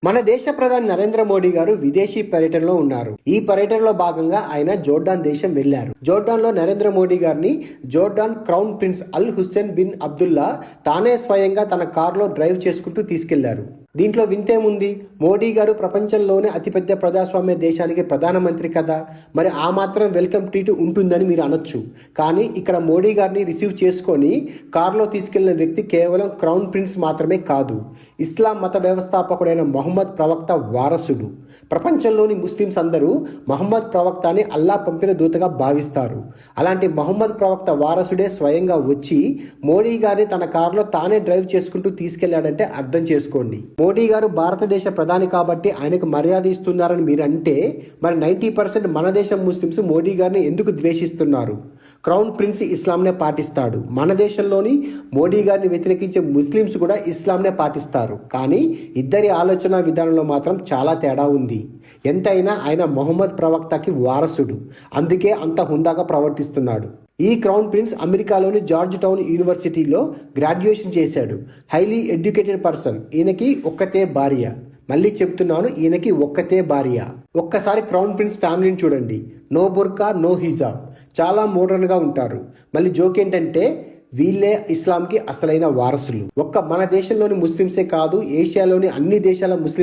మన దేశ ప్రధాని నరేంద్ర మోడీ గారు విదేశీ పర్యటనలో ఉన్నారు. ఈ పర్యటనలో భాగంగా ఆయన జోర్డాన్ దేశం వెళ్లారు. జోర్డాన్ లో నరేంద్ర మోడీ గారిని జోర్డాన్ క్రౌన్ ప్రిన్స్ అల్ హుస్సేన్ బిన్ అబ్దుల్లా తానే స్వయంగా తన కారులో డ్రైవ్ చేసుకుంటూ తీసుకెళ్లారు. దీంట్లో వింతేముంది? మోడీ గారు ప్రపంచంలోనే అతిపెద్ద ప్రజాస్వామ్య దేశానికి ప్రధానమంత్రి కదా, మరి ఆ మాత్రం వెల్కమ్ ట్రీట్ ఉంటుందని మీరు అనొచ్చు. కానీ ఇక్కడ మోడీ గారిని రిసీవ్ చేసుకొని కారులో తీసుకెళ్లిన వ్యక్తి కేవలం క్రౌన్ ప్రిన్స్ మాత్రమే కాదు, ఇస్లాం మత వ్యవస్థాపకుడైన మహమ్మద్ ప్రవక్త వారసుడు. ప్రపంచంలోని ముస్లిమ్స్ అందరూ మహమ్మద్ ప్రవక్తని అల్లా పంపిన దూతగా భావిస్తారు. అలాంటి మహమ్మద్ ప్రవక్త వారసుడే స్వయంగా వచ్చి మోడీ గారిని తన కారులో తానే డ్రైవ్ చేసుకుంటూ తీసుకెళ్లాడంటే అర్థం చేసుకోండి. మోడీ గారు భారతదేశ ప్రధాని కాబట్టి ఆయనకు మర్యాద ఇస్తున్నారని మీరు అంటే, మరి 90% మన దేశం ముస్లిమ్స్ మోడీ గారిని ఎందుకు ద్వేషిస్తున్నారు? Crown prince ఇస్లాంనే పాటిస్తాడు. మన దేశంలోని మోడీ గారిని వ్యతిరేకించే ముస్లిమ్స్ కూడా ఇస్లాంనే పాటిస్తారు. కానీ ఇద్దరి ఆలోచన విధానంలో మాత్రం చాలా తేడా ఉంది. ఎంతైనా ఆయన మొహమ్మద్ ప్రవక్తకి వారసుడు, అందుకే అంత హుందాగా ప్రవర్తిస్తున్నాడు. ఈ క్రౌన్ ప్రిన్స్ అమెరికాలోని జార్జ్ టౌన్ యూనివర్సిటీలో గ్రాడ్యుయేషన్ చేశాడు. Highly educated person. ఈయనకి ఒక్కతే భార్య. మళ్ళీ చెప్తున్నాను, ఈయనకి ఒక్కతే భార్య. ఒక్కసారి క్రౌన్ ప్రిన్స్ ఫ్యామిలీని చూడండి. నో బుర్కా, నో హిజాబ్, చాలా మోడర్న్గా ఉంటారు. మళ్ళీ జోక్ ఏంటంటే వీళ్ళే ఇస్లాంకి అసలైన వారసులు. ఒక్క మన దేశంలోని ముస్లిమ్సే కాదు, ఏషియాలోని అన్ని దేశాల ముస్లిం